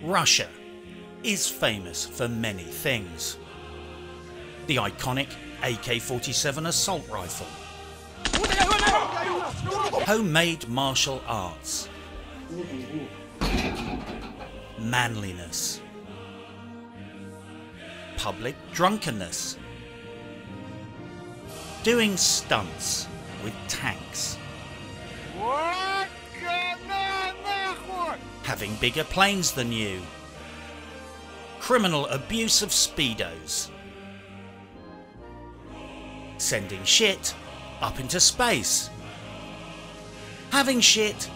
Russia is famous for many things. The iconic AK-47 assault rifle, homemade martial arts, manliness, public drunkenness, doing stunts with tanks, having bigger planes than you, criminal abuse of speedos, sending shit up into space, having shit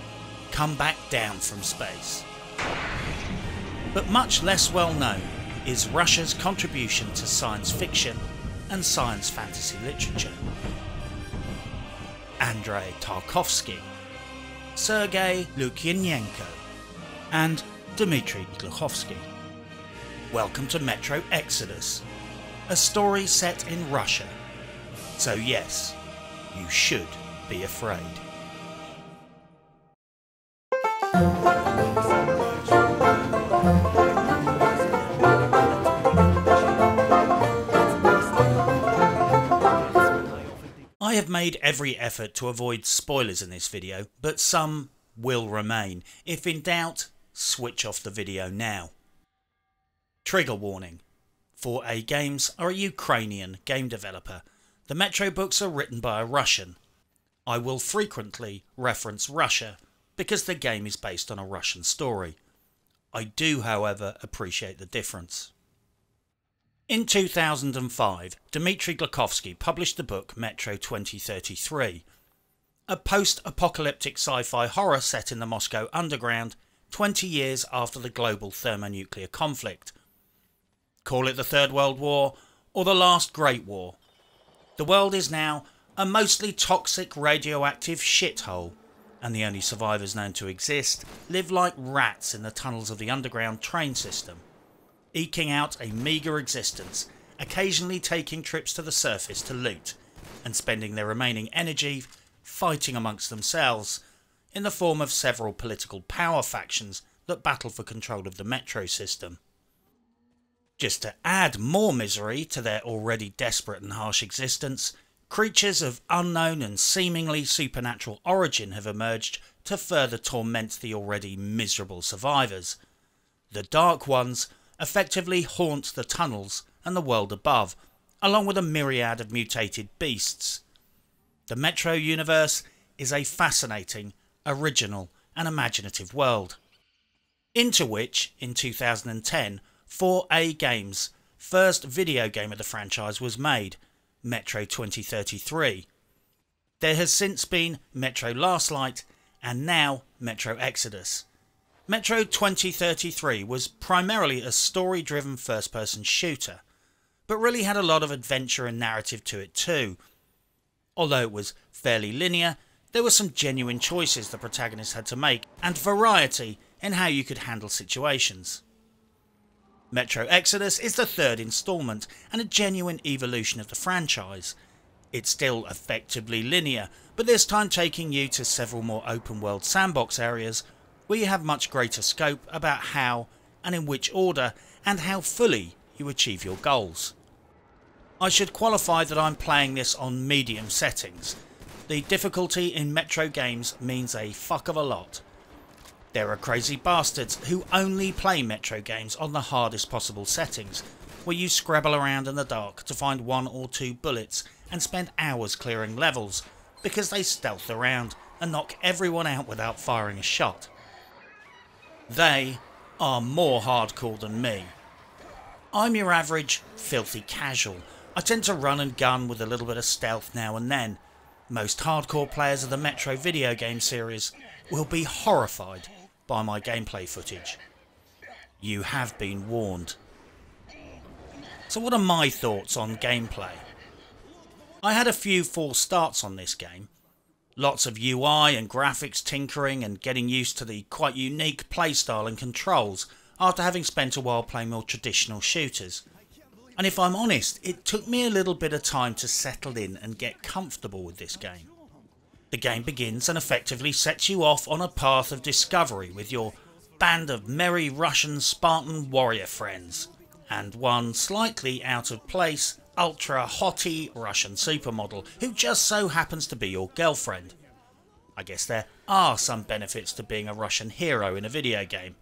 come back down from space. But much less well known is Russia's contribution to science fiction and science fantasy literature. Andrei Tarkovsky, Sergei Lukyanenko and Dmitry Glukhovsky. Welcome to Metro Exodus, a story set in Russia. So yes, you should be afraid. I have made every effort to avoid spoilers in this video, but some will remain. If in doubt, switch off the video now. Trigger warning. 4A Games are a Ukrainian game developer. The Metro books are written by a Russian. I will frequently reference Russia because the game is based on a Russian story. I do, however, appreciate the difference. In 2005, Dmitry Glukhovsky published the book Metro 2033, a post-apocalyptic sci-fi horror set in the Moscow underground 20 years after the global thermonuclear conflict. Call it the Third World War or the Last Great War. The world is now a mostly toxic radioactive shithole, and the only survivors known to exist live like rats in the tunnels of the underground train system, eking out a meagre existence, occasionally taking trips to the surface to loot, and spending their remaining energy fighting amongst themselves in the form of several political power factions that battle for control of the metro system. Just to add more misery to their already desperate and harsh existence, creatures of unknown and seemingly supernatural origin have emerged to further torment the already miserable survivors. The Dark Ones effectively haunt the tunnels and the world above, along with a myriad of mutated beasts. The Metro universe is a fascinating, original and imaginative world, into which, in 2010, 4A Games' first video game of the franchise was made, Metro 2033. There has since been Metro Last Light and now Metro Exodus. Metro 2033 was primarily a story-driven first-person shooter, but really had a lot of adventure and narrative to it too. Although it was fairly linear, there were some genuine choices the protagonist had to make and variety in how you could handle situations. Metro Exodus is the third instalment and a genuine evolution of the franchise. It's still effectively linear, but this time taking you to several more open world sandbox areas where you have much greater scope about how and in which order and how fully you achieve your goals. I should qualify that I'm playing this on medium settings. The difficulty in Metro games means a fuck of a lot. There are crazy bastards who only play Metro games on the hardest possible settings, where you scrabble around in the dark to find 1 or 2 bullets and spend hours clearing levels because they stealth around and knock everyone out without firing a shot. They are more hardcore than me. I'm your average filthy casual. I tend to run and gun with a little bit of stealth now and then. Most hardcore players of the Metro video game series will be horrified by my gameplay footage. You have been warned. So what are my thoughts on gameplay? I had a few false starts on this game. Lots of UI and graphics tinkering and getting used to the quite unique playstyle and controls after having spent a while playing more traditional shooters. And if I'm honest, it took me a little bit of time to settle in and get comfortable with this game. The game begins and effectively sets you off on a path of discovery with your band of merry Russian Spartan warrior friends, and one slightly out of place, ultra hottie Russian supermodel who just so happens to be your girlfriend. I guess there are some benefits to being a Russian hero in a video game.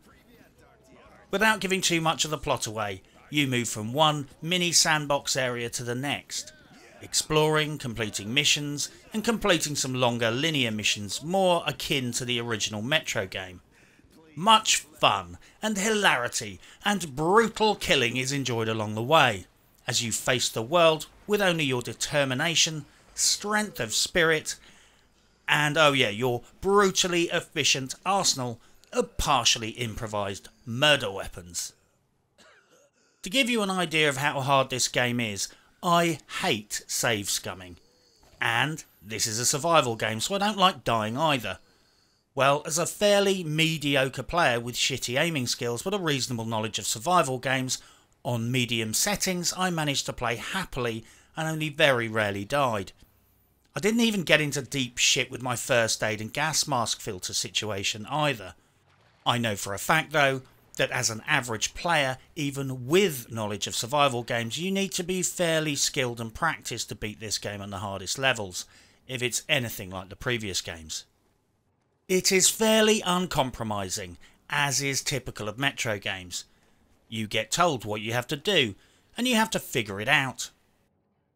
Without giving too much of the plot away, you move from one mini sandbox area to the next, exploring, completing missions, and completing some longer linear missions more akin to the original Metro game. Much fun and hilarity and brutal killing is enjoyed along the way, as you face the world with only your determination, strength of spirit, and oh yeah, your brutally efficient arsenal of partially improvised murder weapons. To give you an idea of how hard this game is, I hate save scumming. And this is a survival game, so I don't like dying either. Well, as a fairly mediocre player with shitty aiming skills but a reasonable knowledge of survival games, on medium settings I managed to play happily and only very rarely died. I didn't even get into deep shit with my first aid and gas mask filter situation either. I know for a fact though, that as an average player, even with knowledge of survival games, you need to be fairly skilled and practiced to beat this game on the hardest levels, if it's anything like the previous games. It is fairly uncompromising, as is typical of Metro games. You get told what you have to do, and you have to figure it out.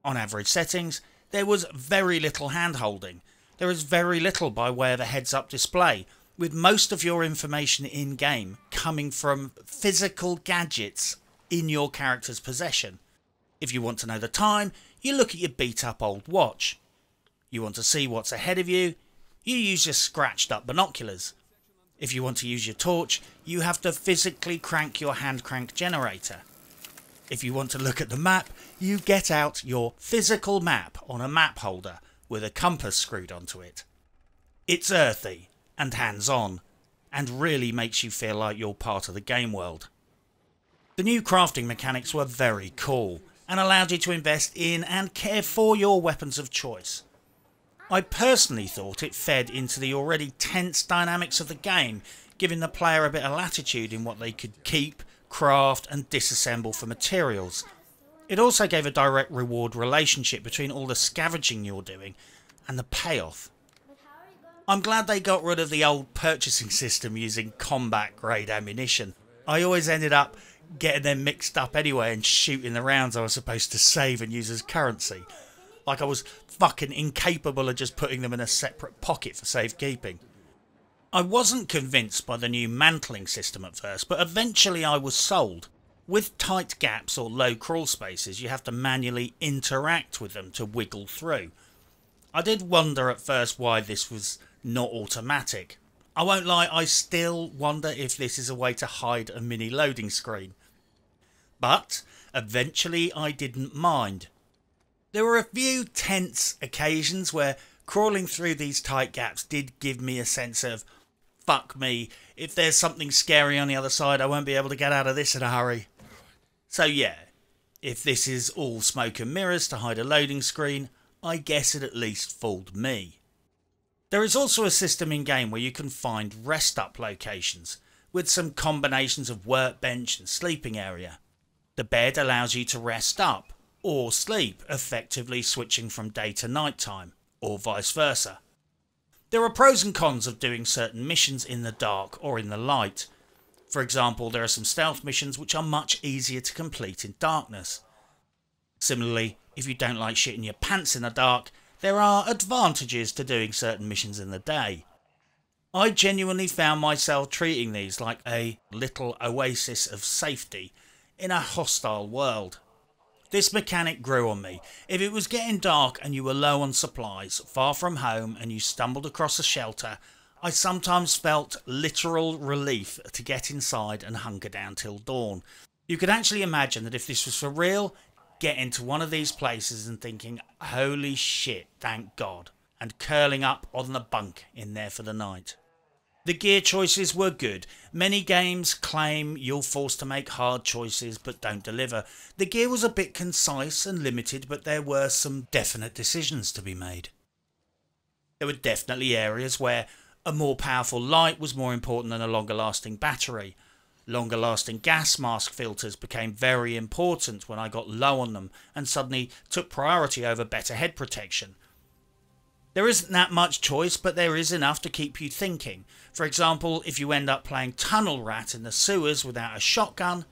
On average settings, there was very little hand-holding. There is very little by way of a heads-up display, with most of your information in-game coming from physical gadgets in your character's possession. If you want to know the time, you look at your beat-up old watch. You want to see what's ahead of you, you use your scratched-up binoculars. If you want to use your torch, you have to physically crank your hand crank generator. If you want to look at the map, you get out your physical map on a map holder with a compass screwed onto it. It's earthy and hands-on, and really makes you feel like you're part of the game world. The new crafting mechanics were very cool, and allowed you to invest in and care for your weapons of choice. I personally thought it fed into the already tense dynamics of the game, giving the player a bit of latitude in what they could keep, craft and disassemble for materials. It also gave a direct reward relationship between all the scavenging you're doing and the payoff. I'm glad they got rid of the old purchasing system using combat grade ammunition. I always ended up getting them mixed up anyway and shooting the rounds I was supposed to save and use as currency. Like I was fucking incapable of just putting them in a separate pocket for safekeeping. I wasn't convinced by the new mantling system at first, but eventually I was sold. With tight gaps or low crawl spaces, you have to manually interact with them to wiggle through. I did wonder at first why this was not automatic. I won't lie, I still wonder if this is a way to hide a mini loading screen. But eventually I didn't mind. There were a few tense occasions where crawling through these tight gaps did give me a sense of, fuck me, if there's something scary on the other side I won't be able to get out of this in a hurry. So yeah, if this is all smoke and mirrors to hide a loading screen, I guess it at least fooled me. There is also a system in game where you can find rest up locations, with some combinations of workbench and sleeping area. The bed allows you to rest up, or sleep, effectively switching from day to night time, or vice versa. There are pros and cons of doing certain missions in the dark or in the light. For example, there are some stealth missions which are much easier to complete in darkness. Similarly, if you don't like shitting your pants in the dark, there are advantages to doing certain missions in the day. I genuinely found myself treating these like a little oasis of safety in a hostile world. This mechanic grew on me. If it was getting dark and you were low on supplies, far from home, and you stumbled across a shelter, I sometimes felt literal relief to get inside and hunker down till dawn. You could actually imagine that if this was for real, get into one of these places and thinking, holy shit, thank God, and curling up on the bunk in there for the night. The gear choices were good. Many games claim you're forced to make hard choices but don't deliver. The gear was a bit concise and limited, but there were some definite decisions to be made. There were definitely areas where A more powerful light was more important than a longer lasting battery. Longer lasting gas mask filters became very important when I got low on them and suddenly took priority over better head protection. There isn't that much choice, but there is enough to keep you thinking. For example, if you end up playing Tunnel Rat in the sewers without a shotgun,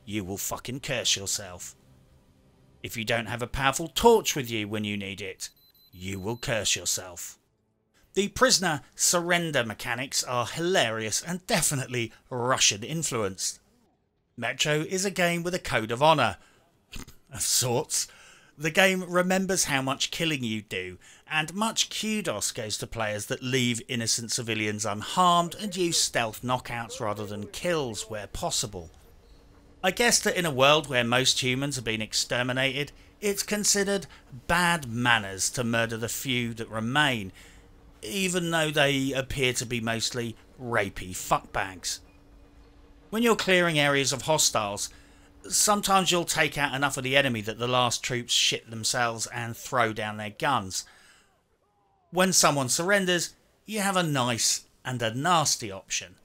you will fucking curse yourself. If you don't have a powerful torch with you when you need it, you will curse yourself. The prisoner surrender mechanics are hilarious and definitely Russian influenced. Metro is a game with a code of honour, of sorts. The game remembers how much killing you do, and much kudos goes to players that leave innocent civilians unharmed and use stealth knockouts rather than kills where possible. I guess that in a world where most humans have been exterminated, it's considered bad manners to murder the few that remain, even though they appear to be mostly rapey fuckbags. When you're clearing areas of hostiles, sometimes you'll take out enough of the enemy that the last troops shit themselves and throw down their guns. When someone surrenders, you have a nice and a nasty option.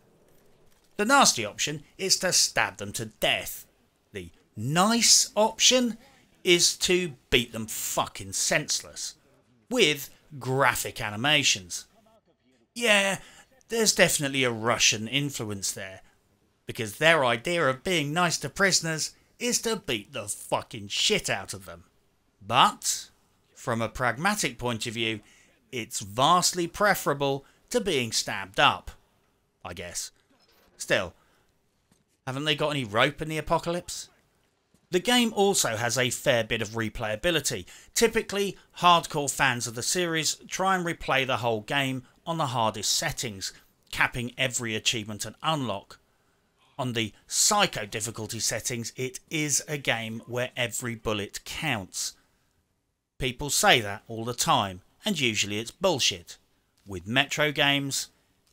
The nasty option is to stab them to death. The nice option is to beat them fucking senseless, with graphic animations. Yeah, there's definitely a Russian influence there, because their idea of being nice to prisoners is to beat the fucking shit out of them. But, from a pragmatic point of view, it's vastly preferable to being stabbed up, I guess. Still, haven't they got any rope in the apocalypse? The game also has a fair bit of replayability. Typically, hardcore fans of the series try and replay the whole game on the hardest settings, capping every achievement and unlock. On the Psycho difficulty settings, it is a game where every bullet counts. People say that all the time, and usually it's bullshit. With Metro games,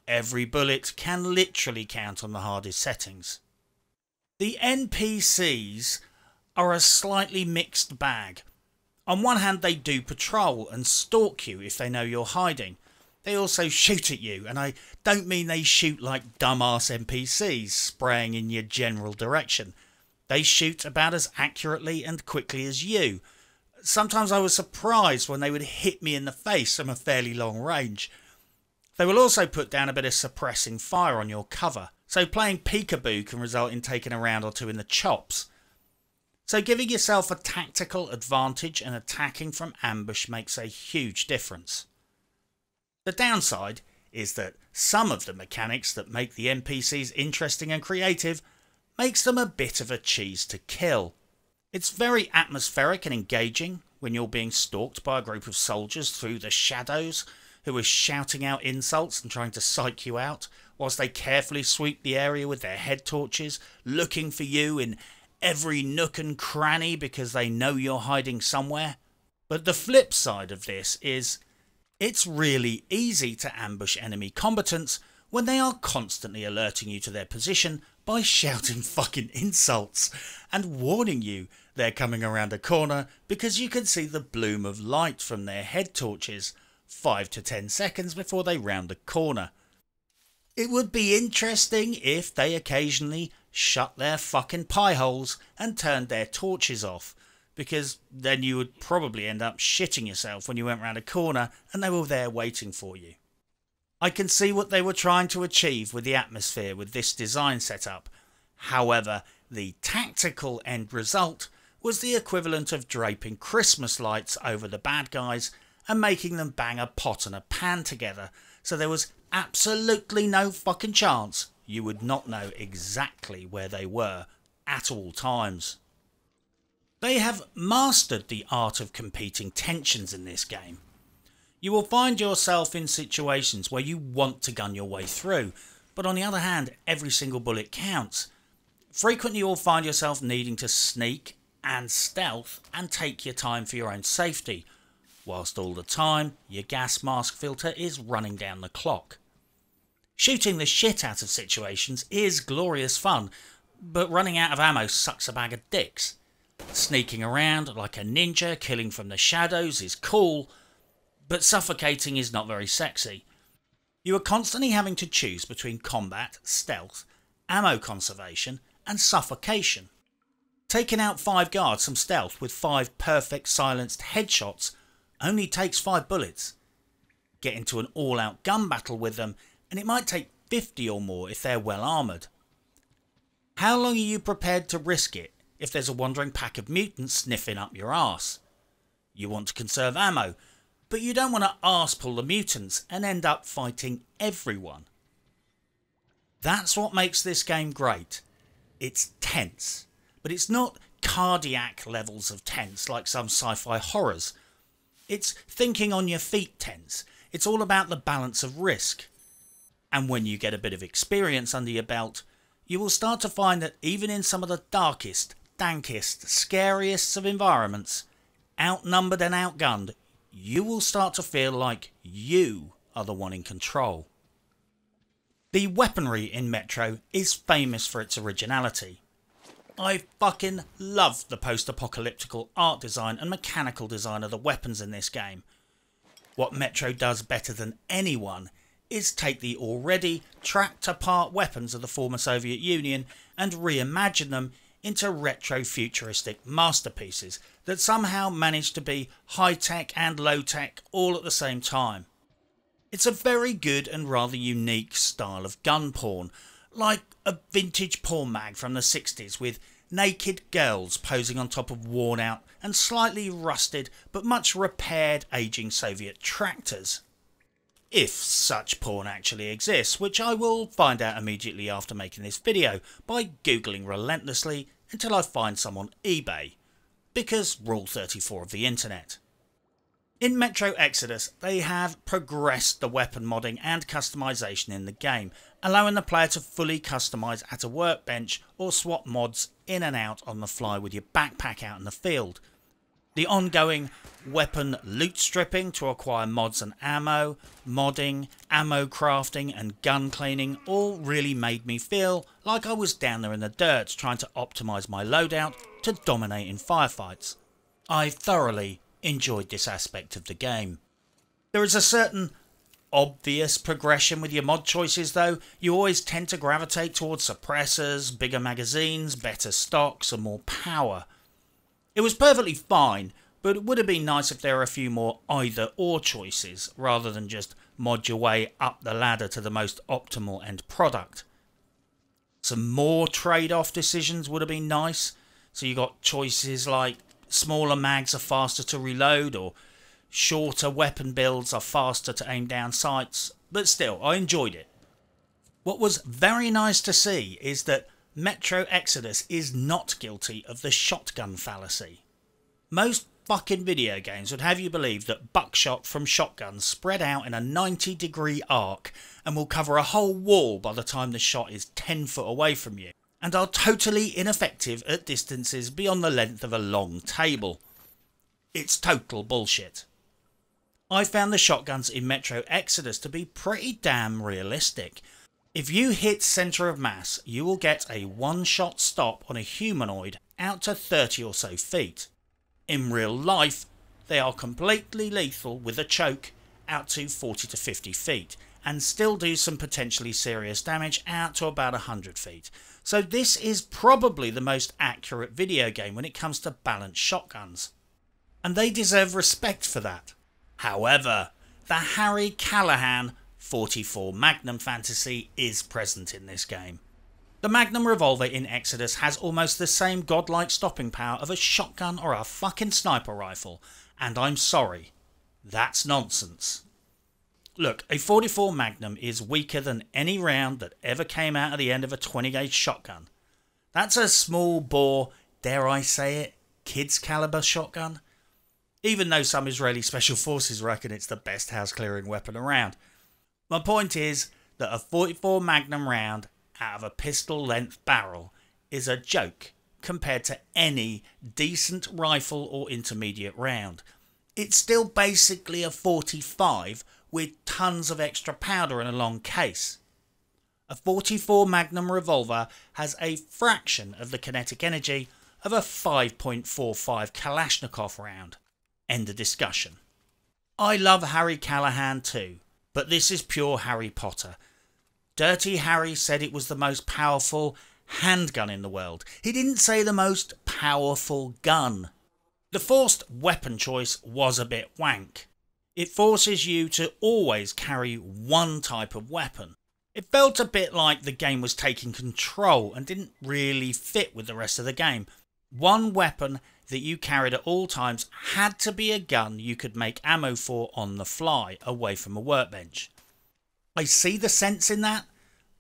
every bullet can literally count on the hardest settings. The NPCs are a slightly mixed bag. On one hand, they do patrol and stalk you if they know you're hiding. They also shoot at you, and I don't mean they shoot like dumbass NPCs spraying in your general direction. They shoot about as accurately and quickly as you. Sometimes I was surprised when they would hit me in the face from a fairly long range. They will also put down a bit of suppressing fire on your cover, so playing peekaboo can result in taking a round or two in the chops. So giving yourself a tactical advantage and attacking from ambush makes a huge difference. The downside is that some of the mechanics that make the NPCs interesting and creative makes them a bit of a cheese to kill. It's very atmospheric and engaging when you're being stalked by a group of soldiers through the shadows who are shouting out insults and trying to psych you out, whilst they carefully sweep the area with their head torches, looking for you in every nook and cranny because they know you're hiding somewhere. But the flip side of this is, it's really easy to ambush enemy combatants when they are constantly alerting you to their position by shouting fucking insults and warning you they're coming around a corner because you can see the bloom of light from their head torches 5 to 10 seconds before they round the corner. It would be interesting if they occasionally shut their fucking pie holes and turned their torches off, because then you would probably end up shitting yourself when you went round a corner and they were there waiting for you. I can see what they were trying to achieve with the atmosphere with this design setup. However, the tactical end result was the equivalent of draping Christmas lights over the bad guys and making them bang a pot and a pan together, so there was absolutely no fucking chance you would not know exactly where they were at all times. They have mastered the art of competing tensions in this game. You will find yourself in situations where you want to gun your way through, but on the other hand, every single bullet counts. Frequently you will find yourself needing to sneak and stealth and take your time for your own safety, whilst all the time your gas mask filter is running down the clock. Shooting the shit out of situations is glorious fun, but running out of ammo sucks a bag of dicks. Sneaking around like a ninja, killing from the shadows is cool, but suffocating is not very sexy. You are constantly having to choose between combat, stealth, ammo conservation and suffocation. Taking out 5 guards from stealth with 5 perfect silenced headshots only takes 5 bullets. Get into an all-out gun battle with them and it might take 50 or more if they're well armoured. How long are you prepared to risk it if there's a wandering pack of mutants sniffing up your arse? You want to conserve ammo, but you don't want to arse pull the mutants and end up fighting everyone. That's what makes this game great. It's tense, but it's not cardiac levels of tense like some sci-fi horrors. It's thinking on your feet tense. It's all about the balance of risk. And when you get a bit of experience under your belt, you will start to find that even in some of the darkest, dankest, scariest of environments, outnumbered and outgunned, you will start to feel like you are the one in control. The weaponry in Metro is famous for its originality. I fucking love the post-apocalyptical art design and mechanical design of the weapons in this game. What Metro does better than anyone is take the already trapped apart weapons of the former Soviet Union and reimagine them into retro futuristic masterpieces that somehow manage to be high tech and low tech all at the same time. It's a very good and rather unique style of gun porn, like a vintage porn mag from the 60s with naked girls posing on top of worn out and slightly rusted but much repaired aging Soviet tractors. If such porn actually exists, which I will find out immediately after making this video by googling relentlessly until I find some on eBay, because rule 34 of the internet. In Metro Exodus they have progressed the weapon modding and customization in the game, allowing the player to fully customise at a workbench or swap mods in and out on the fly with your backpack out in the field. The ongoing weapon loot stripping to acquire mods and ammo, modding, ammo crafting and gun cleaning all really made me feel like I was down there in the dirt trying to optimise my loadout to dominate in firefights. I thoroughly enjoyed this aspect of the game. There is a certain obvious progression with your mod choices though. You always tend to gravitate towards suppressors, bigger magazines, better stocks and more power. It was perfectly fine, but it would have been nice if there were a few more either or choices rather than just mod your way up the ladder to the most optimal end product. Some more trade-off decisions would have been nice, so you got choices like smaller mags are faster to reload or shorter weapon builds are faster to aim down sights, but still I enjoyed it. What was very nice to see is that Metro Exodus is not guilty of the shotgun fallacy. Most fucking video games would have you believe that buckshot from shotguns spread out in a 90-degree arc and will cover a whole wall by the time the shot is 10 foot away from you, and are totally ineffective at distances beyond the length of a long table. It's total bullshit. I found the shotguns in Metro Exodus to be pretty damn realistic. If you hit centre of mass, you will get a one-shot stop on a humanoid out to 30 or so feet. In real life, they are completely lethal with a choke out to 40 to 50 feet, and still do some potentially serious damage out to about 100 feet. So this is probably the most accurate video game when it comes to balanced shotguns. And they deserve respect for that. However, the Harry Callahan 44 Magnum fantasy is present in this game. The Magnum revolver in Exodus has almost the same godlike stopping power of a shotgun or a fucking sniper rifle, and I'm sorry, that's nonsense. Look, a 44 Magnum is weaker than any round that ever came out of the end of a 20 gauge shotgun. That's a small bore, dare I say it, kids caliber shotgun. Even though some Israeli special forces reckon it's the best house clearing weapon around. My point is that a 44 Magnum round out of a pistol length barrel is a joke compared to any decent rifle or intermediate round. It's still basically a 45 with tons of extra powder and a long case. A 44 Magnum revolver has a fraction of the kinetic energy of a 5.45 Kalashnikov round. End of discussion. I love Harry Callahan too, but this is pure Harry Potter. Dirty Harry said it was the most powerful handgun in the world. He didn't say the most powerful gun. The forced weapon choice was a bit wank. It forces you to always carry one type of weapon. It felt a bit like the game was taking control and didn't really fit with the rest of the game. One weapon that you carried at all times had to be a gun you could make ammo for on the fly, away from a workbench. I see the sense in that,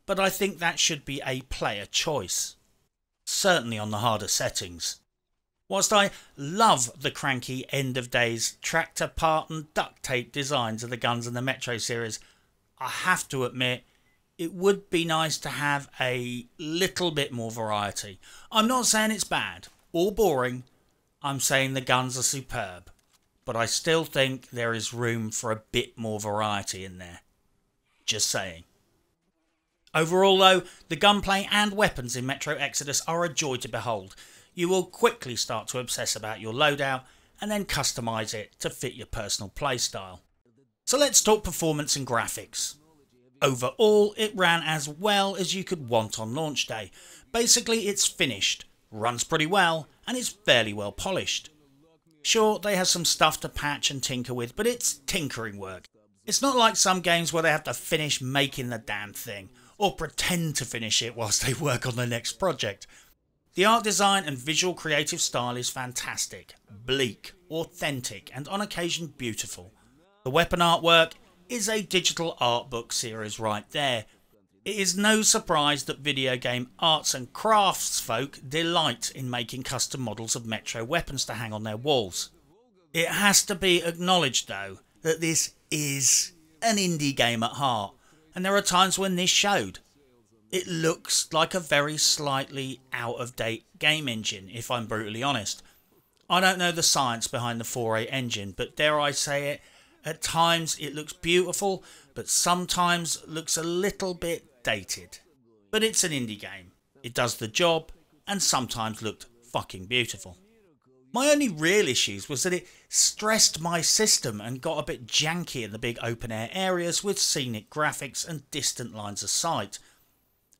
but I think that should be a player choice. Certainly on the harder settings. Whilst I love the cranky end of days tractor part and duct tape designs of the guns in the Metro series, I have to admit it would be nice to have a little bit more variety. I'm not saying it's bad or boring, I'm saying the guns are superb, but I still think there is room for a bit more variety in there. Just saying. Overall though, the gunplay and weapons in Metro Exodus are a joy to behold. You will quickly start to obsess about your loadout and then customise it to fit your personal playstyle. So let's talk performance and graphics. Overall, it ran as well as you could want on launch day. Basically, it's finished, runs pretty well, and is fairly well polished. Sure, they have some stuff to patch and tinker with, but it's tinkering work. It's not like some games where they have to finish making the damn thing, or pretend to finish it whilst they work on the next project. The art design and visual creative style is fantastic, bleak, authentic, and on occasion beautiful. The weapon artwork is a digital art book series right there. It is no surprise that video game arts and crafts folk delight in making custom models of Metro weapons to hang on their walls. It has to be acknowledged though that this is an indie game at heart, and there are times when this showed. It looks like a very slightly out of date game engine, if I'm brutally honest. I don't know the science behind the 4A engine, but dare I say it, at times it looks beautiful, but sometimes looks a little bit dated. But it's an indie game. It does the job, and sometimes looked fucking beautiful. My only real issues was that it stressed my system and got a bit janky in the big open air areas with scenic graphics and distant lines of sight.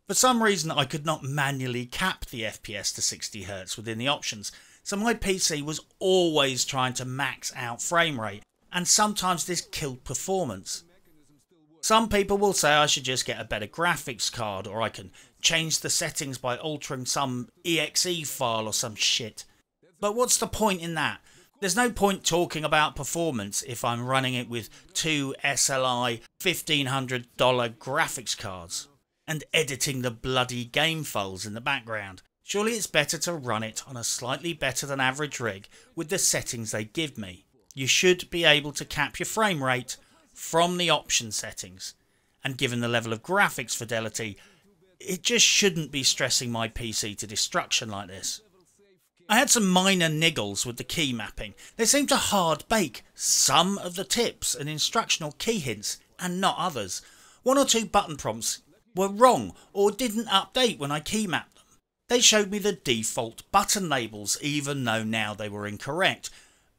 For some reason I could not manually cap the FPS to 60Hz within the options, so my PC was always trying to max out frame rate, and sometimes this killed performance. Some people will say I should just get a better graphics card, or I can change the settings by altering some exe file or some shit. But what's the point in that? There's no point talking about performance if I'm running it with two SLI $1,500 graphics cards and editing the bloody game files in the background. Surely it's better to run it on a slightly better than average rig with the settings they give me. You should be able to cap your frame rate from the option settings, and given the level of graphics fidelity, it just shouldn't be stressing my PC to destruction like this. I had some minor niggles with the key mapping. They seemed to hard bake some of the tips and instructional key hints and not others. One or two button prompts were wrong or didn't update when I key mapped them. They showed me the default button labels even though now they were incorrect.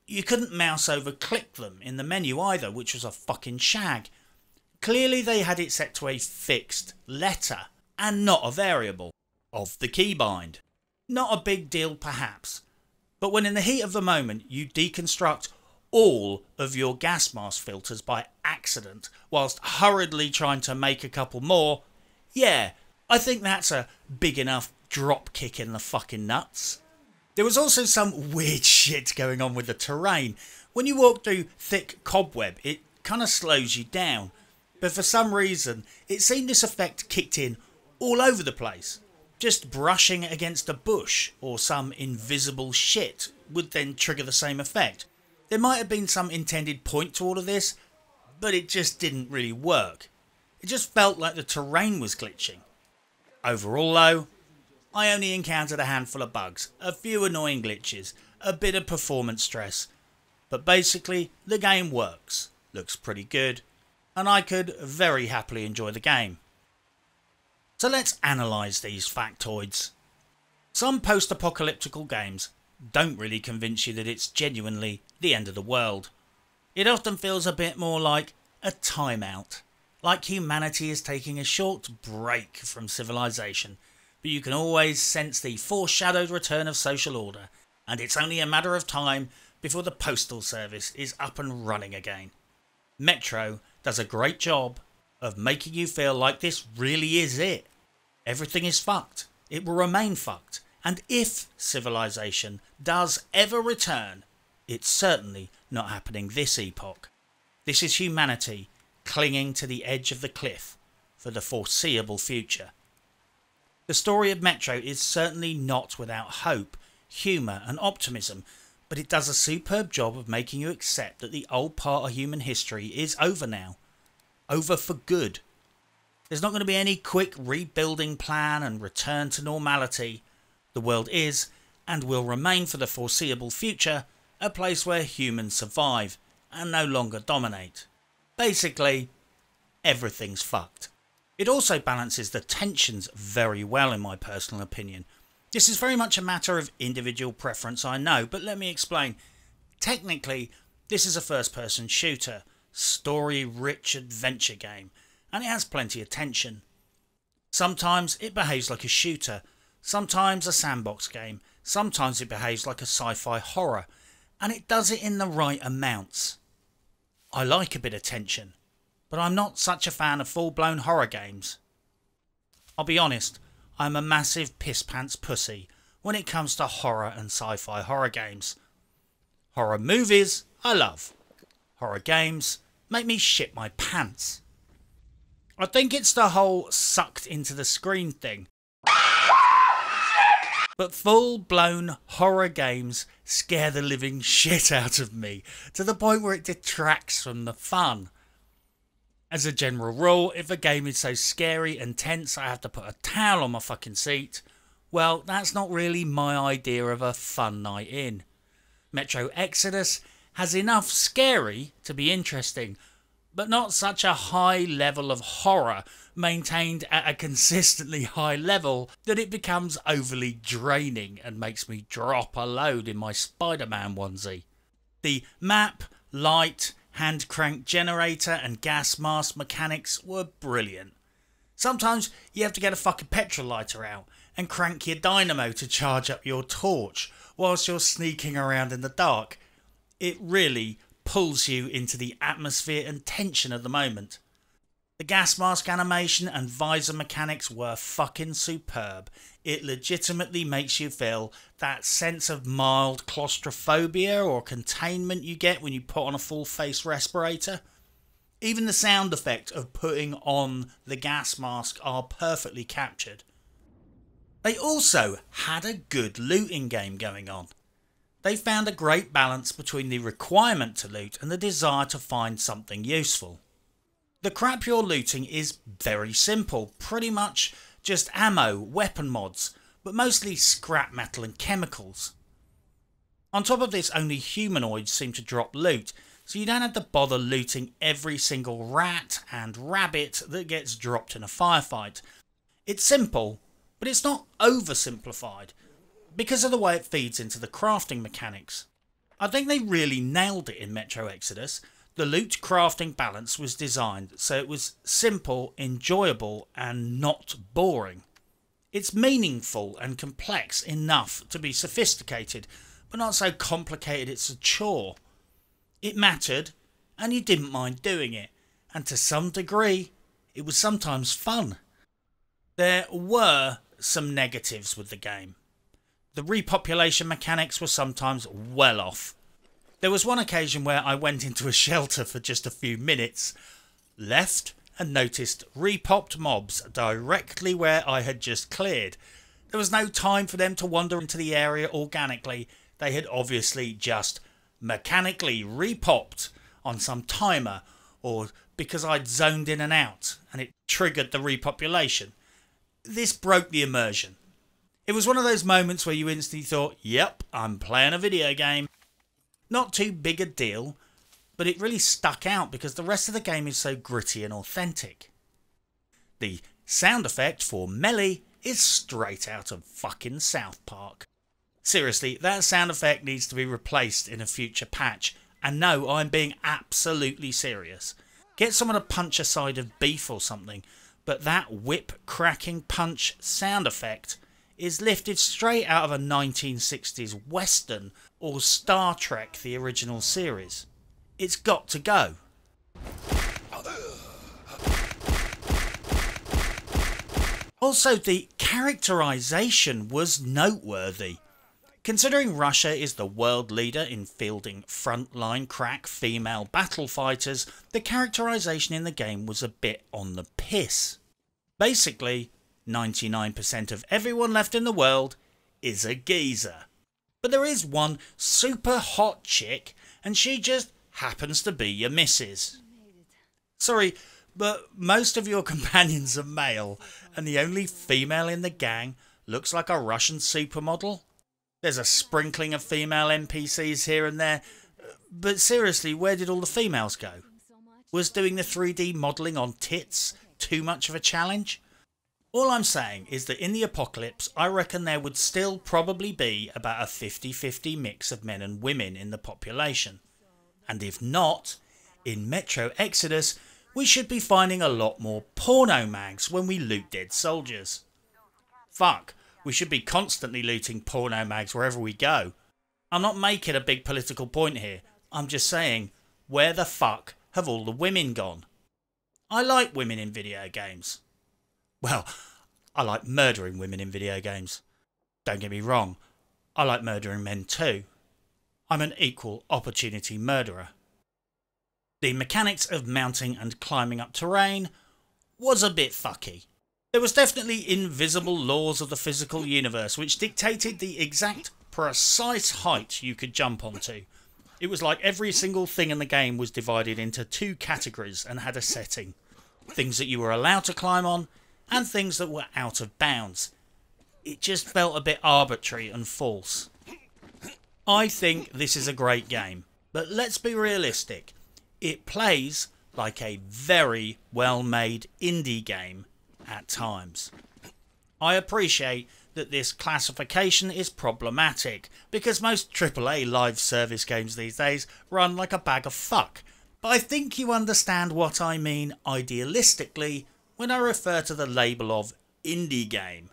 You couldn't mouse over click them in the menu either, which was a fucking shag. Clearly they had it set to a fixed letter and not a variable of the keybind. Not a big deal perhaps, but when in the heat of the moment you deconstruct all of your gas mask filters by accident whilst hurriedly trying to make a couple more, yeah, I think that's a big enough drop kick in the fucking nuts. There was also some weird shit going on with the terrain. When you walk through thick cobweb, it kind of slows you down, but for some reason it seemed this effect kicked in all over the place. Just brushing against a bush or some invisible shit would then trigger the same effect. There might have been some intended point to all of this, but it just didn't really work. It just felt like the terrain was glitching. Overall though, I only encountered a handful of bugs, a few annoying glitches, a bit of performance stress, but basically the game works, looks pretty good, and I could very happily enjoy the game. So let's analyse these factoids. Some post-apocalyptical games don't really convince you that it's genuinely the end of the world. It often feels a bit more like a timeout. Like humanity is taking a short break from civilization, but you can always sense the foreshadowed return of social order, and it's only a matter of time before the postal service is up and running again. Metro does a great job of making you feel like this really is it. Everything is fucked. It will remain fucked. And if civilization does ever return, it's certainly not happening this epoch. This is humanity clinging to the edge of the cliff for the foreseeable future. The story of Metro is certainly not without hope, humour and optimism, but it does a superb job of making you accept that the old part of human history is over now. Over for good. There's not going to be any quick rebuilding plan and return to normality. The world is, and will remain for the foreseeable future, a place where humans survive and no longer dominate. Basically, everything's fucked. It also balances the tensions very well in my personal opinion. This is very much a matter of individual preference, I know, but let me explain. Technically, this is a first-person shooter, story-rich adventure game, and it has plenty of tension. Sometimes it behaves like a shooter, sometimes a sandbox game, sometimes it behaves like a sci-fi horror, and it does it in the right amounts. I like a bit of tension, but I'm not such a fan of full-blown horror games. I'll be honest, I'm a massive piss-pants pussy when it comes to horror and sci-fi horror games. Horror movies, I love. Horror games make me shit my pants. I think it's the whole sucked into the screen thing. But full-blown horror games scare the living shit out of me, to the point where it detracts from the fun. As a general rule, if a game is so scary and tense I have to put a towel on my fucking seat, well, that's not really my idea of a fun night in. Metro Exodus has enough scary to be interesting, but not such a high level of horror maintained at a consistently high level that it becomes overly draining and makes me drop a load in my Spider-Man onesie. The map, light, hand crank generator and gas mask mechanics were brilliant. Sometimes you have to get a fucking petrol lighter out and crank your dynamo to charge up your torch whilst you're sneaking around in the dark. It really pulls you into the atmosphere and tension of the moment. The gas mask animation and visor mechanics were fucking superb. It legitimately makes you feel that sense of mild claustrophobia or containment you get when you put on a full face respirator. Even the sound effect of putting on the gas mask are perfectly captured. They also had a good looting game going on. They found a great balance between the requirement to loot and the desire to find something useful. The crap you're looting is very simple, pretty much just ammo, weapon mods, but mostly scrap metal and chemicals. On top of this, only humanoids seem to drop loot, so you don't have to bother looting every single rat and rabbit that gets dropped in a firefight. It's simple, but it's not oversimplified, because of the way it feeds into the crafting mechanics. I think they really nailed it in Metro Exodus. The loot crafting balance was designed so it was simple, enjoyable and not boring. It's meaningful and complex enough to be sophisticated, but not so complicated it's a chore. It mattered and you didn't mind doing it, and to some degree it was sometimes fun. There were some negatives with the game. The repopulation mechanics were sometimes well off. There was one occasion where I went into a shelter for just a few minutes, left and noticed repopped mobs directly where I had just cleared. There was no time for them to wander into the area organically. They had obviously just mechanically repopped on some timer, or because I'd zoned in and out and it triggered the repopulation. This broke the immersion. It was one of those moments where you instantly thought, yep, I'm playing a video game. Not too big a deal, but it really stuck out because the rest of the game is so gritty and authentic. The sound effect for melee is straight out of fucking South Park. Seriously, that sound effect needs to be replaced in a future patch, and no, I'm being absolutely serious. Get someone to punch a side of beef or something, but that whip cracking punch sound effect is lifted straight out of a 1960s western or Star Trek the original series. It's got to go. Also, the characterization was noteworthy. Considering Russia is the world leader in fielding frontline crack female battle fighters, the characterization in the game was a bit on the piss. Basically, 99% of everyone left in the world is a geezer. But there is one super hot chick, and she just happens to be your missus. Sorry, but most of your companions are male, and the only female in the gang looks like a Russian supermodel. There's a sprinkling of female NPCs here and there, but seriously, where did all the females go? Was doing the 3D modelling on tits too much of a challenge? All I'm saying is that in the apocalypse, I reckon there would still probably be about a 50-50 mix of men and women in the population. And if not, in Metro Exodus, we should be finding a lot more porno mags when we loot dead soldiers. Fuck, we should be constantly looting porno mags wherever we go. I'm not making a big political point here, I'm just saying, where the fuck have all the women gone? I like women in video games. Well, I like murdering women in video games. Don't get me wrong, I like murdering men too. I'm an equal opportunity murderer. The mechanics of mounting and climbing up terrain was a bit fucky. There was definitely invisible laws of the physical universe which dictated the exact precise height you could jump onto. It was like every single thing in the game was divided into two categories and had a setting. Things that you were allowed to climb on and things that were out of bounds. It just felt a bit arbitrary and false. I think this is a great game, but let's be realistic. It plays like a very well made indie game at times. I appreciate that this classification is problematic because most AAA live service games these days run like a bag of fuck, but I think you understand what I mean idealistically when I refer to the label of indie game.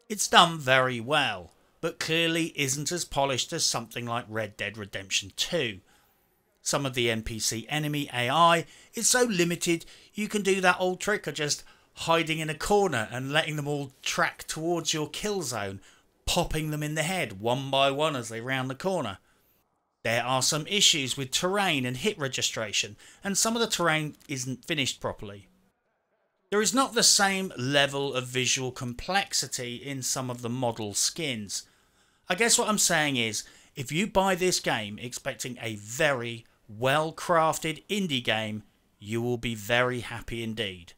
It's done very well, but clearly isn't as polished as something like Red Dead Redemption 2. Some of the NPC enemy AI is so limited you can do that old trick of just hiding in a corner and letting them all track towards your kill zone, popping them in the head one by one as they round the corner. There are some issues with terrain and hit registration, and some of the terrain isn't finished properly. There is not the same level of visual complexity in some of the model skins. I guess what I'm saying is, if you buy this game expecting a very well crafted indie game, you will be very happy indeed.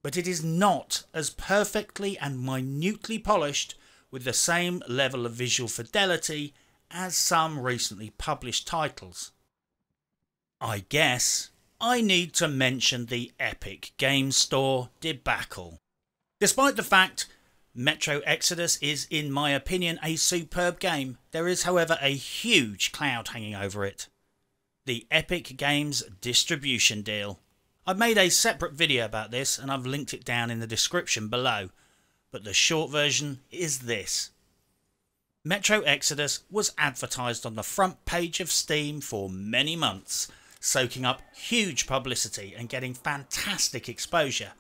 But it is not as perfectly and minutely polished with the same level of visual fidelity as some recently published titles. I guess I need to mention the Epic Game Store debacle. Despite the fact Metro Exodus is, in my opinion, a superb game, there is however a huge cloud hanging over it. The Epic Games distribution deal. I've made a separate video about this and I've linked it down in the description below, but the short version is this. Metro Exodus was advertised on the front page of Steam for many months, soaking up huge publicity and getting fantastic exposure.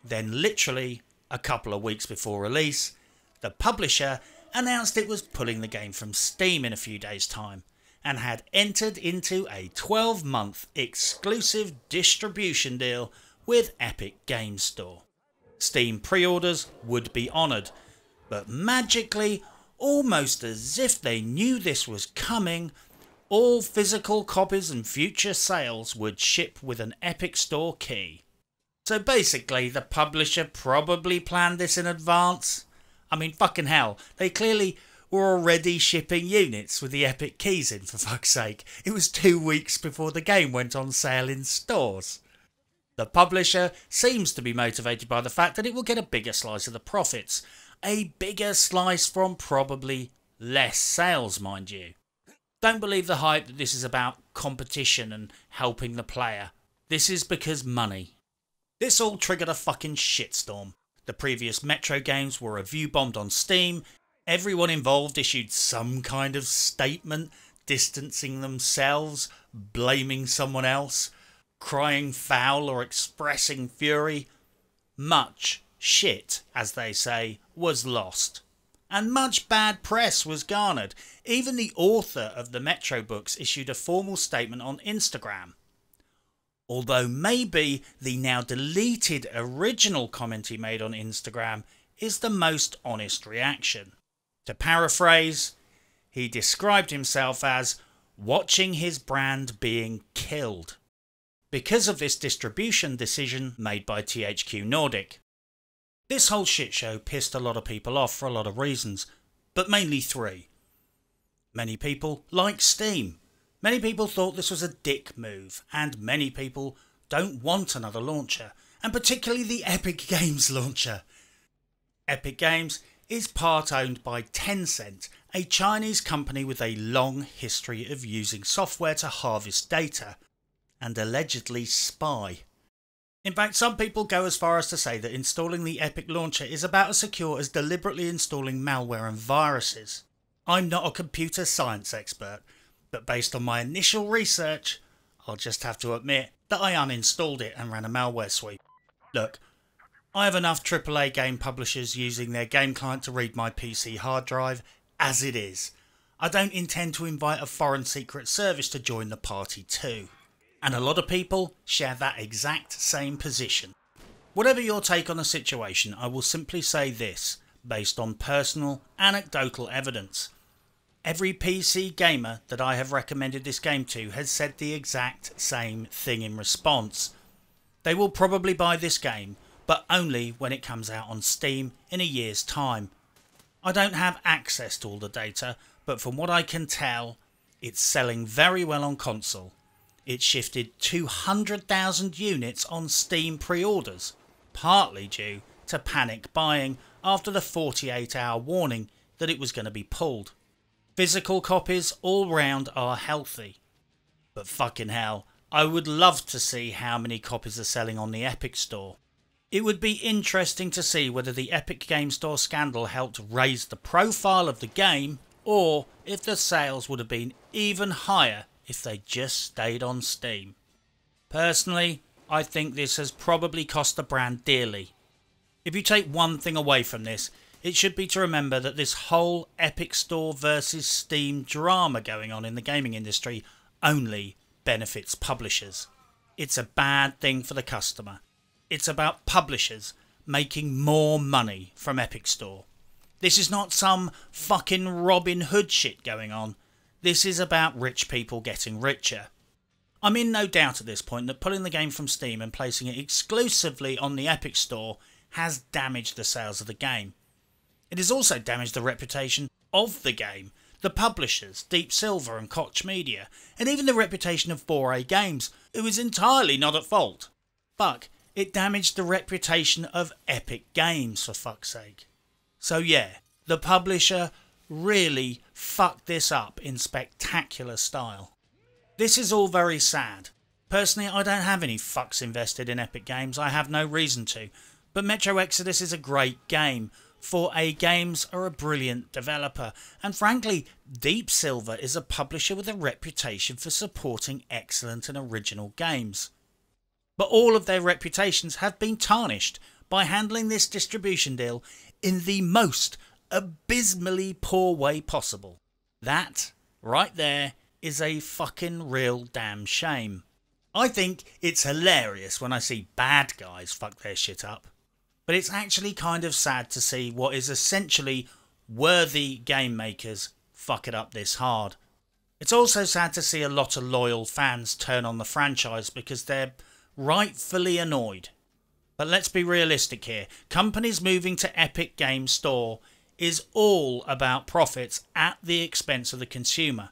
Then literally a couple of weeks before release, the publisher announced it was pulling the game from Steam in a few days' time, and had entered into a 12-month exclusive distribution deal with Epic Games Store. Steam pre-orders would be honoured, but magically, almost as if they knew this was coming, all physical copies and future sales would ship with an Epic Store key. So basically, the publisher probably planned this in advance. I mean, fucking hell, they clearly were already shipping units with the Epic keys in, for fuck's sake. It was 2 weeks before the game went on sale in stores. The publisher seems to be motivated by the fact that it will get a bigger slice of the profits. A bigger slice from probably less sales, mind you. Don't believe the hype that this is about competition and helping the player. This is because money. This all triggered a fucking shitstorm. The previous Metro games were review bombed on Steam. Everyone involved issued some kind of statement, distancing themselves, blaming someone else, crying foul or expressing fury. Much shit, as they say, was lost. And much bad press was garnered. Even the author of the Metro books issued a formal statement on Instagram. Although maybe the now deleted original comment he made on Instagram is the most honest reaction. To paraphrase, he described himself as watching his brand being killed because of this distribution decision made by THQ Nordic. This whole shit show pissed a lot of people off for a lot of reasons, but mainly three. Many people like Steam. Many people thought this was a dick move, and many people don't want another launcher, and particularly the Epic Games launcher. Epic Games is part owned by Tencent, a Chinese company with a long history of using software to harvest data and allegedly spy. In fact, some people go as far as to say that installing the Epic launcher is about as secure as deliberately installing malware and viruses. I'm not a computer science expert, but based on my initial research, I'll just have to admit that I uninstalled it and ran a malware sweep. Look, I have enough AAA game publishers using their game client to read my PC hard drive as it is. I don't intend to invite a foreign secret service to join the party too. And a lot of people share that exact same position. Whatever your take on the situation, I will simply say this, based on personal, anecdotal evidence. Every PC gamer that I have recommended this game to has said the exact same thing in response. They will probably buy this game, but only when it comes out on Steam in a year's time. I don't have access to all the data, but from what I can tell, it's selling very well on console. It shifted 200,000 units on Steam pre-orders, partly due to panic buying after the 48-hour warning that it was going to be pulled. Physical copies all round are healthy. But fucking hell, I would love to see how many copies are selling on the Epic Store. It would be interesting to see whether the Epic Game Store scandal helped raise the profile of the game, or if the sales would have been even higher if they just stayed on Steam. Personally, I think this has probably cost the brand dearly. If you take one thing away from this, it should be to remember that this whole Epic Store versus Steam drama going on in the gaming industry only benefits publishers. It's a bad thing for the customer. It's about publishers making more money from Epic Store. This is not some fucking Robin Hood shit going on. This is about rich people getting richer. I'm in no doubt at this point that pulling the game from Steam and placing it exclusively on the Epic Store has damaged the sales of the game. It has also damaged the reputation of the game, the publishers, Deep Silver and Koch Media, and even the reputation of 4A Games, who is entirely not at fault. Fuck, it damaged the reputation of Epic Games, for fuck's sake. So yeah, the publisher really fucked this up in spectacular style. This is all very sad. Personally, I don't have any fucks invested in Epic Games, I have no reason to, but Metro Exodus is a great game. 4A Games are a brilliant developer, and frankly, Deep Silver is a publisher with a reputation for supporting excellent and original games. But all of their reputations have been tarnished by handling this distribution deal in the most abysmally poor way possible. That, right there, is a fucking real damn shame. I think it's hilarious when I see bad guys fuck their shit up. But it's actually kind of sad to see what is essentially worthy game makers fuck it up this hard. It's also sad to see a lot of loyal fans turn on the franchise because they're rightfully annoyed. But let's be realistic here. Companies moving to Epic Games Store is all about profits at the expense of the consumer.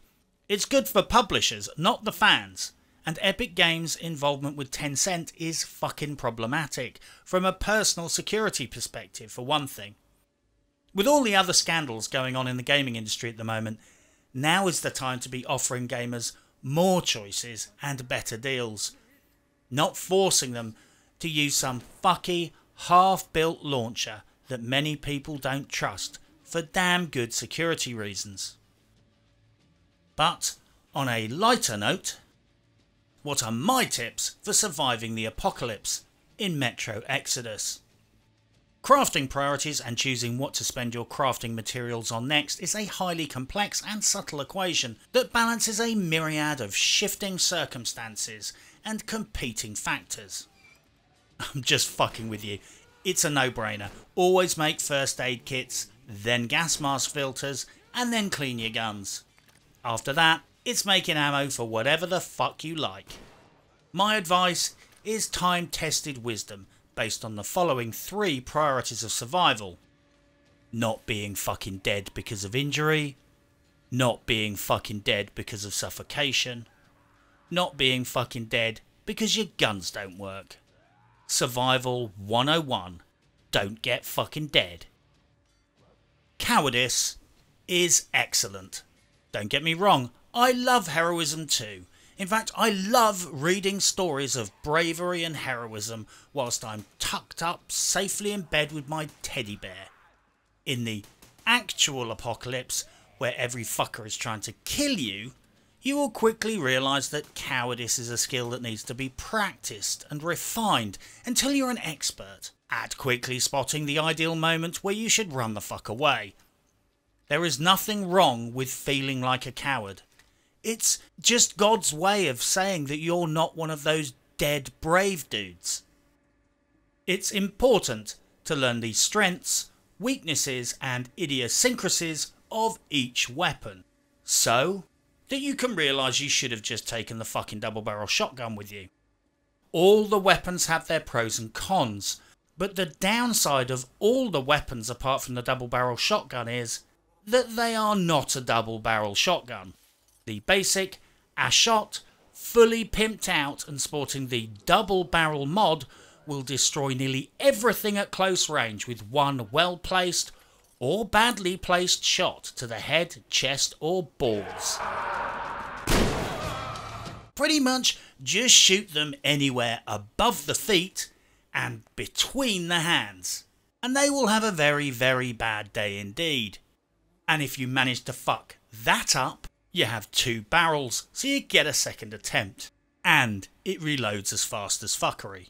It's good for publishers, not the fans. And Epic Games' involvement with Tencent is fucking problematic, from a personal security perspective for one thing. With all the other scandals going on in the gaming industry at the moment, now is the time to be offering gamers more choices and better deals. not forcing them to use some fucky half-built launcher that many people don't trust for damn good security reasons. But on a lighter note, what are my tips for surviving the apocalypse in Metro Exodus? Crafting priorities and choosing what to spend your crafting materials on next is a highly complex and subtle equation that balances a myriad of shifting circumstances and competing factors. I'm just fucking with you. It's a no-brainer. Always make first aid kits, then gas mask filters, and then clean your guns. After that, it's making ammo for whatever the fuck you like. My advice is time-tested wisdom based on the following 3 priorities of survival. Not being fucking dead because of injury, not being fucking dead because of suffocation, not being fucking dead because your guns don't work. Survival 101. Don't get fucking dead. Cowardice is excellent. Don't get me wrong, I love heroism too. In fact, I love reading stories of bravery and heroism whilst I'm tucked up safely in bed with my teddy bear. In the actual apocalypse, where every fucker is trying to kill you, you will quickly realise that cowardice is a skill that needs to be practised and refined until you're an expert at quickly spotting the ideal moment where you should run the fuck away. There is nothing wrong with feeling like a coward. It's just God's way of saying that you're not one of those dead brave dudes. It's important to learn the strengths, weaknesses and idiosyncrasies of each weapon, so that you can realise you should have just taken the fucking double barrel shotgun with you. All the weapons have their pros and cons, but the downside of all the weapons apart from the double barrel shotgun is that they are not a double barrel shotgun. The basic Ashot, fully pimped out and sporting the double barrel mod, will destroy nearly everything at close range with one well placed or badly placed shot to the head, chest or balls. Pretty much just shoot them anywhere above the feet and between the hands, and they will have a very, very bad day indeed. And if you manage to fuck that up, you have 2 barrels, so you get a second attempt, and it reloads as fast as fuckery.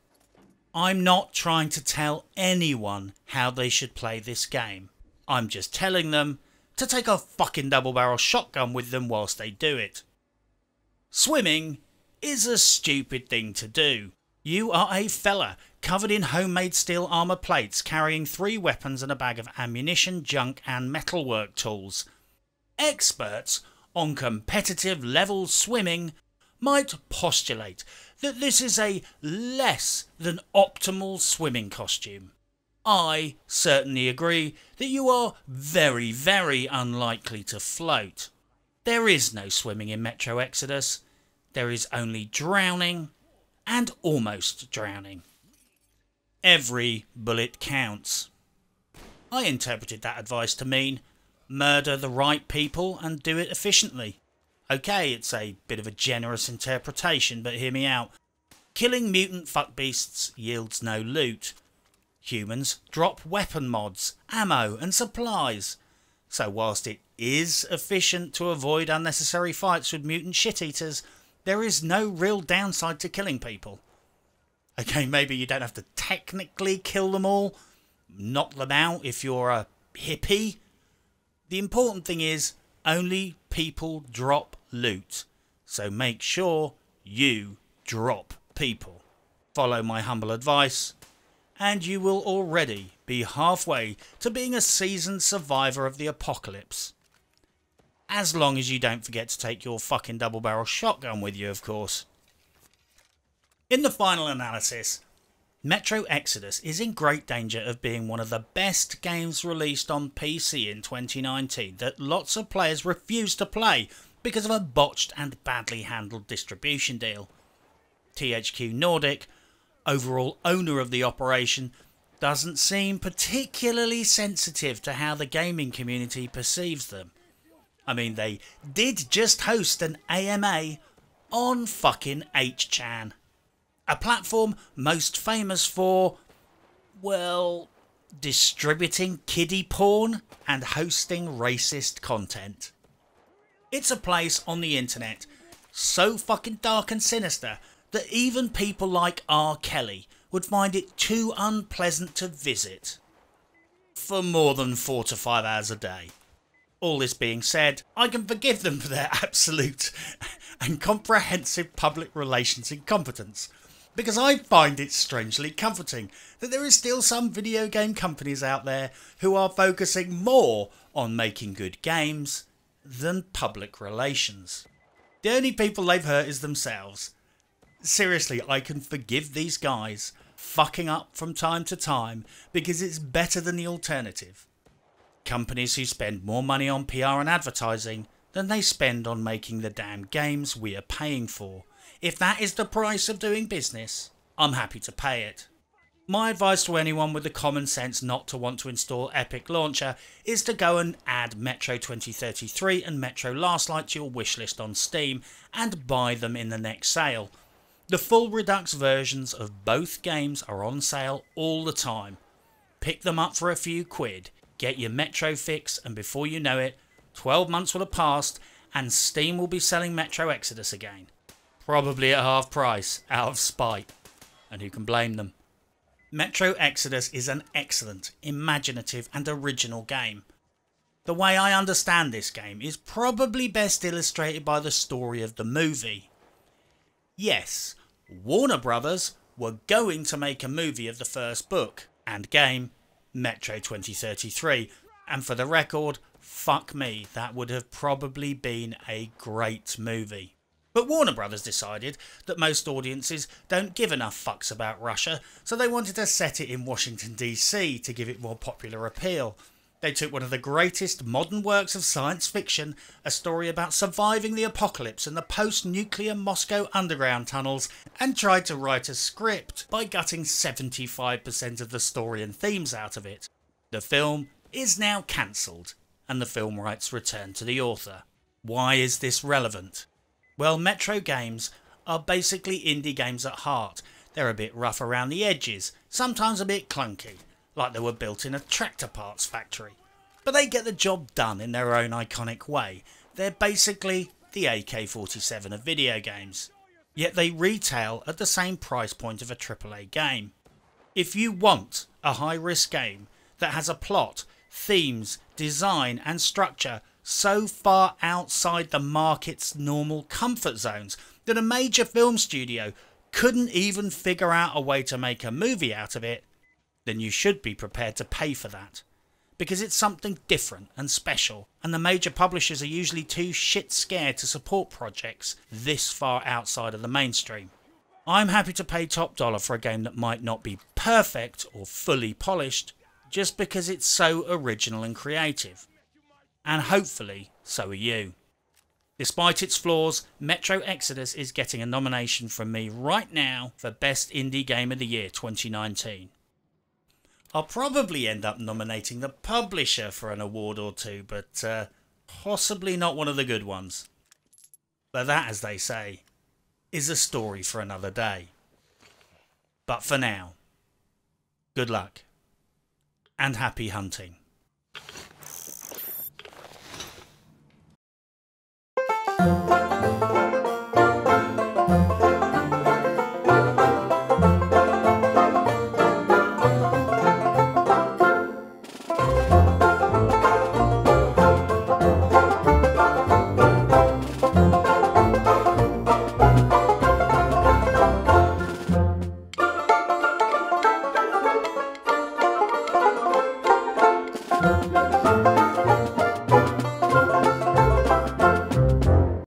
I'm not trying to tell anyone how they should play this game. I'm just telling them to take a fucking double barrel shotgun with them whilst they do it. Swimming is a stupid thing to do. You are a fella covered in homemade steel armour plates, carrying 3 weapons and a bag of ammunition, junk and metalwork tools. Experts on competitive level swimming might postulate that this is a less than optimal swimming costume. I certainly agree that you are very, very unlikely to float. There is no swimming in Metro Exodus. There is only drowning and almost drowning. Every bullet counts. I interpreted that advice to mean murder the right people and do it efficiently. Okay, it's a bit of a generous interpretation, but hear me out. Killing mutant fuckbeasts yields no loot. Humans drop weapon mods, ammo and supplies. So whilst it is efficient to avoid unnecessary fights with mutant shit-eaters, there is no real downside to killing people. Okay, maybe you don't have to technically kill them all, knock them out if you're a hippie. The important thing is only people drop loot, so make sure you drop people. Follow my humble advice and you will already be halfway to being a seasoned survivor of the apocalypse. As long as you don't forget to take your fucking double barrel shotgun with you, of course. In the final analysis, Metro Exodus is in great danger of being one of the best games released on PC in 2019 that lots of players refuse to play because of a botched and badly handled distribution deal. THQ Nordic, overall owner of the operation, doesn't seem particularly sensitive to how the gaming community perceives them. I mean, they did just host an AMA on fucking 8chan. a platform most famous for, well, distributing kiddie porn and hosting racist content. It's a place on the internet so fucking dark and sinister that even people like R. Kelly would find it too unpleasant to visit for more than 4 to 5 hours a day. All this being said, I can forgive them for their absolute and comprehensive public relations incompetence, because I find it strangely comforting that there is still some video game companies out there who are focusing more on making good games than public relations. The only people they've hurt is themselves. Seriously, I can forgive these guys fucking up from time to time because it's better than the alternative. Companies who spend more money on PR and advertising than they spend on making the damn games we are paying for. If that is the price of doing business, I'm happy to pay it. My advice to anyone with the common sense not to want to install Epic Launcher is to go and add Metro 2033 and Metro Last Light to your wishlist on Steam and buy them in the next sale. The full Redux versions of both games are on sale all the time. Pick them up for a few quid, get your Metro fix, and before you know it, 12 months will have passed and Steam will be selling Metro Exodus again. Probably at half price, out of spite. And who can blame them? Metro Exodus is an excellent, imaginative and original game. The way I understand this game is probably best illustrated by the story of the movie. Yes, Warner Brothers were going to make a movie of the first book and game, Metro 2033, and for the record, fuck me, that would have probably been a great movie. But Warner Brothers decided that most audiences don't give enough fucks about Russia, so they wanted to set it in Washington DC to give it more popular appeal. They took one of the greatest modern works of science fiction, a story about surviving the apocalypse in the post-nuclear Moscow underground tunnels, and tried to write a script by gutting 75% of the story and themes out of it. The film is now cancelled, and the film rights return to the author. Why is this relevant? Well, Metro games are basically indie games at heart. They're a bit rough around the edges, sometimes a bit clunky, like they were built in a tractor parts factory. But they get the job done in their own iconic way. They're basically the AK-47 of video games. Yet they retail at the same price point of a AAA game. If you want a high-risk game that has a plot, themes, design and structure so far outside the market's normal comfort zones that a major film studio couldn't even figure out a way to make a movie out of it, then you should be prepared to pay for that. Because it's something different and special, and the major publishers are usually too shit scared to support projects this far outside of the mainstream. I'm happy to pay top dollar for a game that might not be perfect or fully polished, just because it's so original and creative. And hopefully so are you. Despite its flaws, Metro Exodus is getting a nomination from me right now for Best Indie Game of the Year 2019. I'll probably end up nominating the publisher for an award or two, but possibly not one of the good ones. But that, as they say, is a story for another day. But for now, good luck and happy hunting. Thank you.